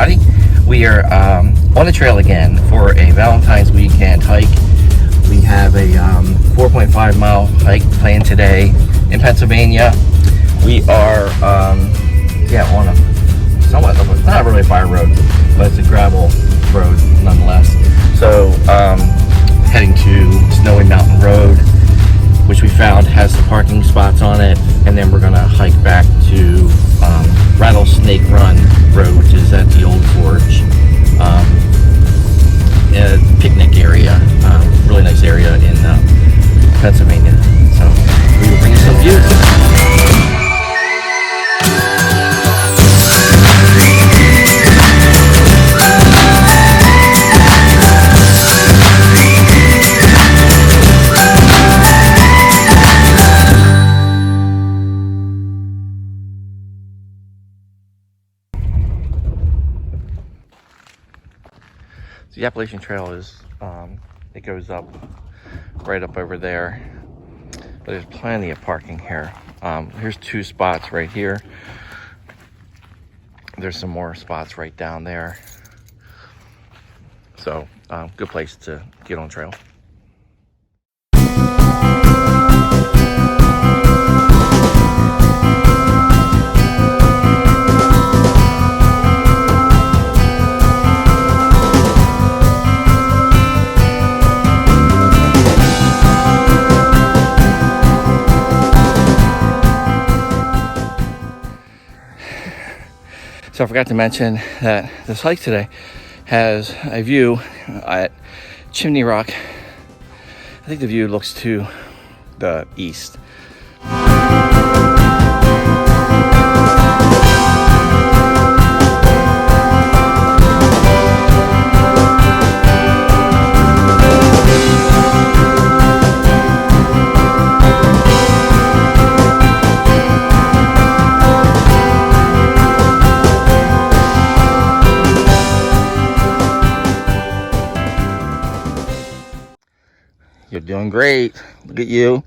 everybody. We are on the trail again for a Valentine's weekend hike. We have a 4.5 mile hike planned today in Pennsylvania. We are on a somewhat, not really a fire road, but it's a gravel road nonetheless. So heading to Snowy Mountain Road, which we found has some parking spots on it, and then we're gonna hike back to Rattlesnake Run Road, which is at the Old Forge picnic area. Really nice area in Pennsylvania. So we will bring you some views. The Appalachian Trail is, it goes up right up over there, but there's plenty of parking here. Here's 2 spots right here. There's some more spots right down there. So, good place to get on trail. So I forgot to mention that this hike today has a view at Chimney Rock. I think the view looks to the east. You're doing great. Look at you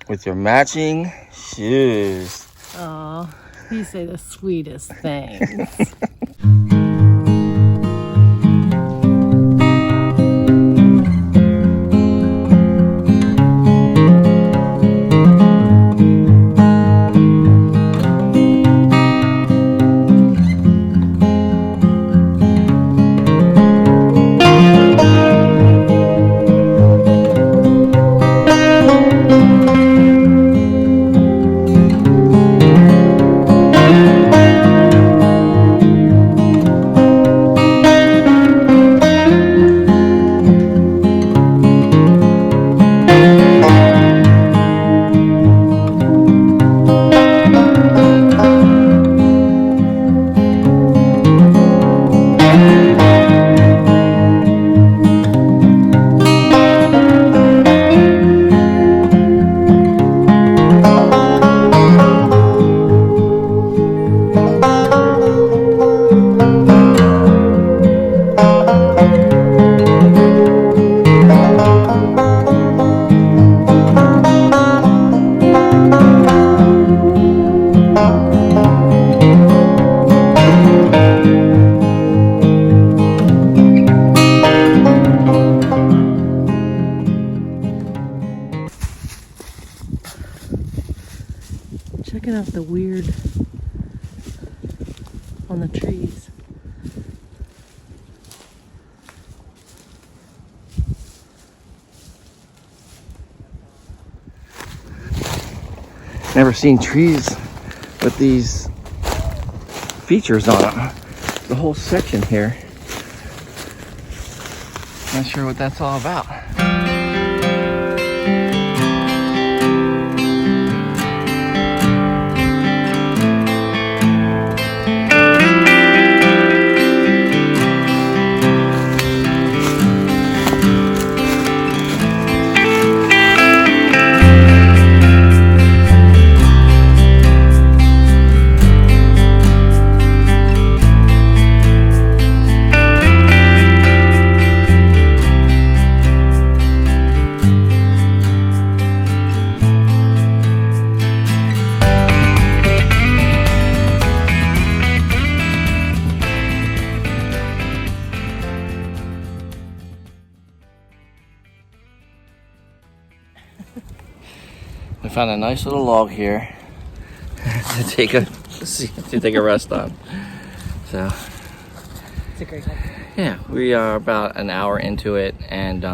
with your matching shoes. Oh, you say the sweetest things. Checking out the weird on the trees. Never seen trees with these features on them. The whole section here. Not sure what that's all about. We found a nice little log here to take a rest on. So It's a great hike. yeah, we are about an hour into it and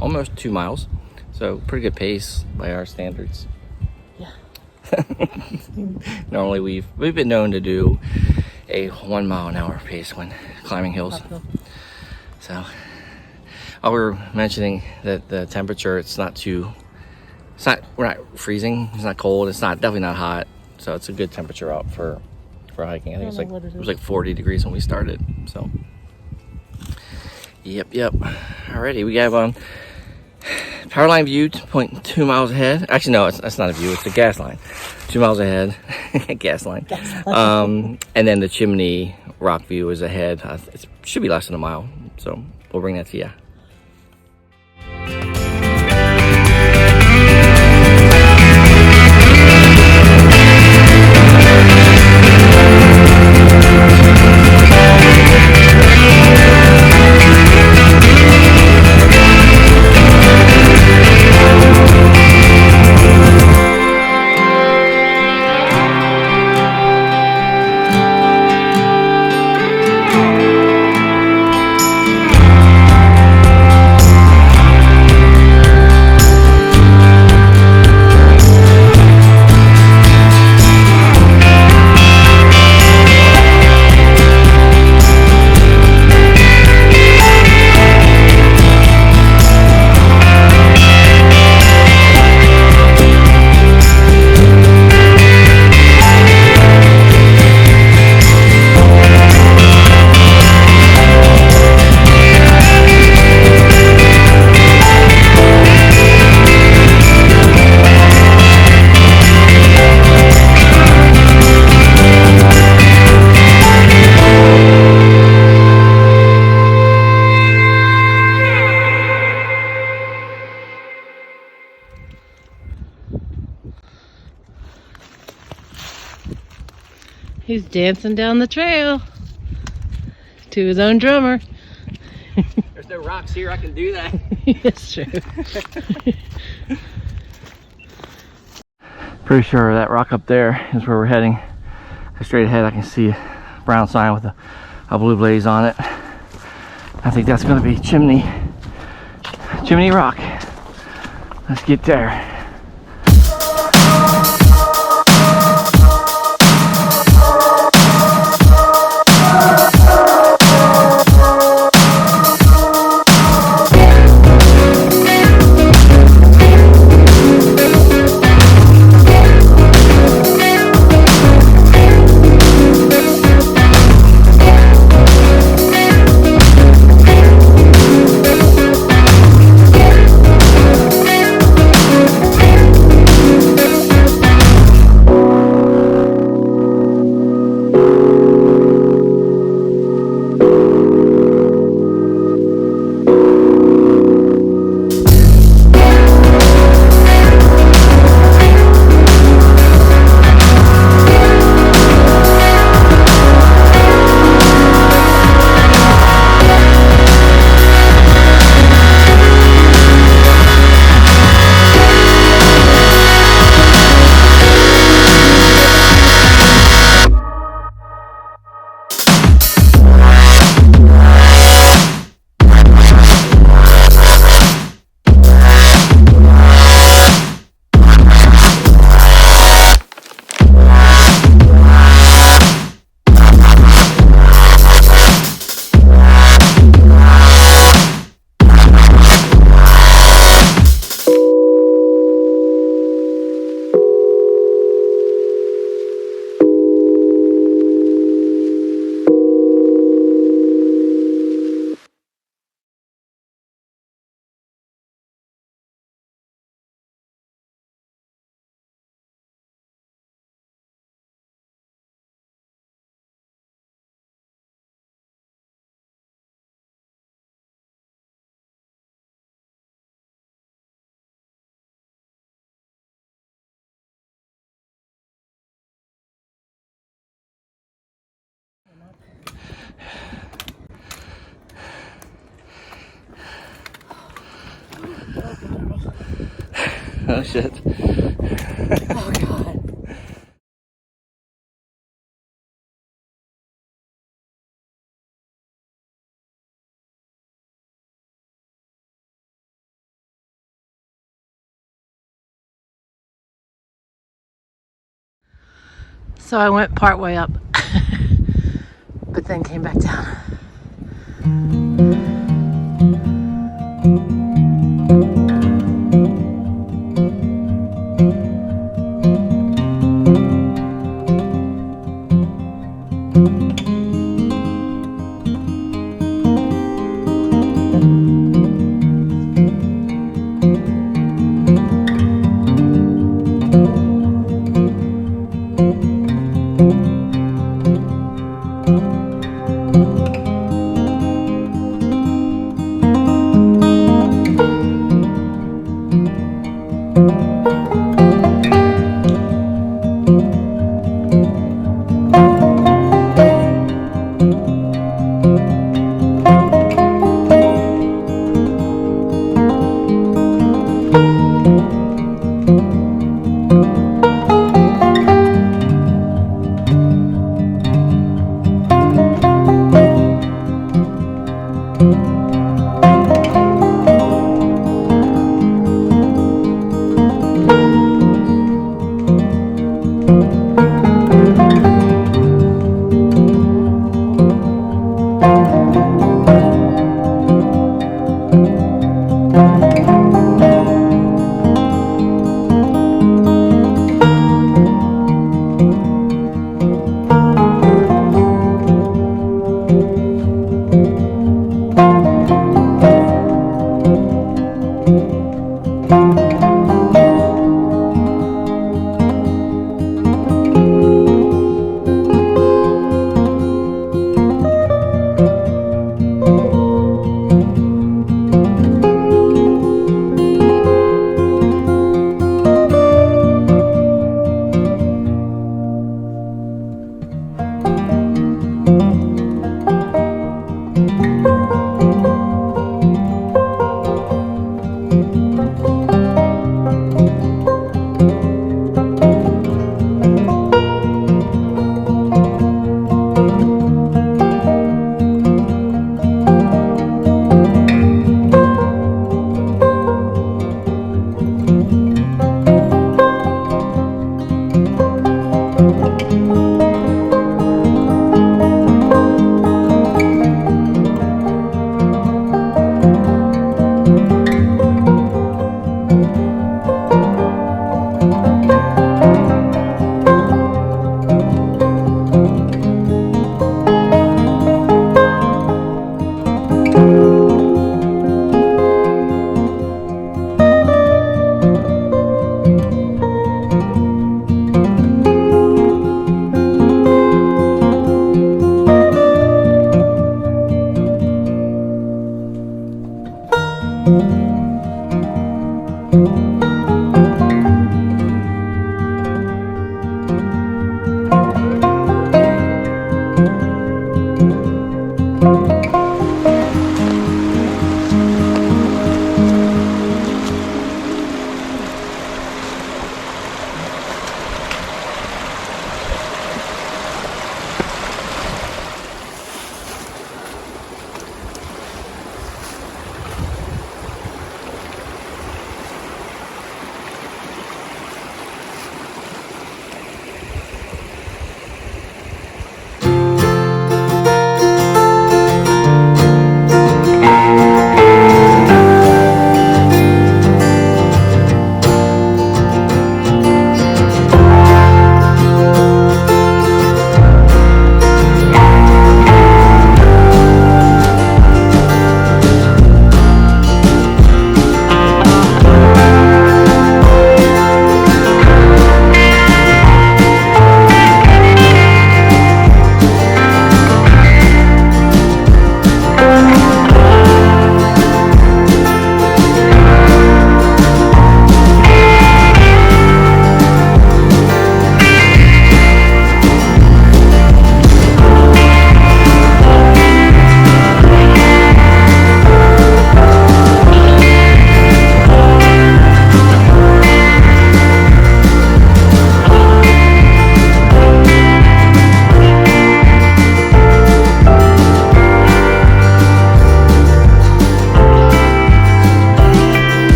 almost 2 miles. So pretty good pace by our standards. Yeah. Normally we've been known to do a 1 mile an hour pace when climbing hills. So we were mentioning that the temperature, we're not freezing, it's not cold, it's definitely not hot. So it's a good temperature out for hiking. I think it was like 40 degrees when we started. So yep. Alrighty, we have power line view 2.2 miles ahead. Actually, no, it's not a view, it's a gas line. 2 miles ahead. gas line. And then the Chimney Rock view is ahead. It should be less than a mile. So we'll bring that to you. He's dancing down the trail to his own drummer. There's no rocks here, I can do that. That's true. Pretty sure that rock up there is where we're heading. Straight ahead I can see a brown sign with a blue blaze on it. I think that's going to be Chimney Rock. Let's get there. Oh shit. So I went part way up, but then came back down.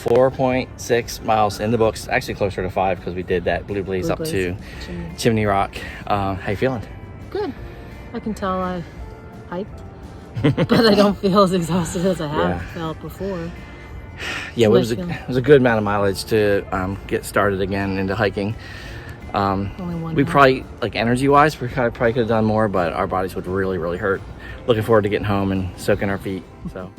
4.6 miles in the books. Actually closer to 5 because we did that Blue Blaze up to Chimney Rock. How you feeling? Good. I can tell I hiked, but I don't feel as exhausted as I have felt before. Yeah, it was a good amount of mileage to get started again into hiking. Only one We hike. probably, like energy wise, we probably could have done more, but our bodies would really hurt. Looking forward to getting home and soaking our feet. So.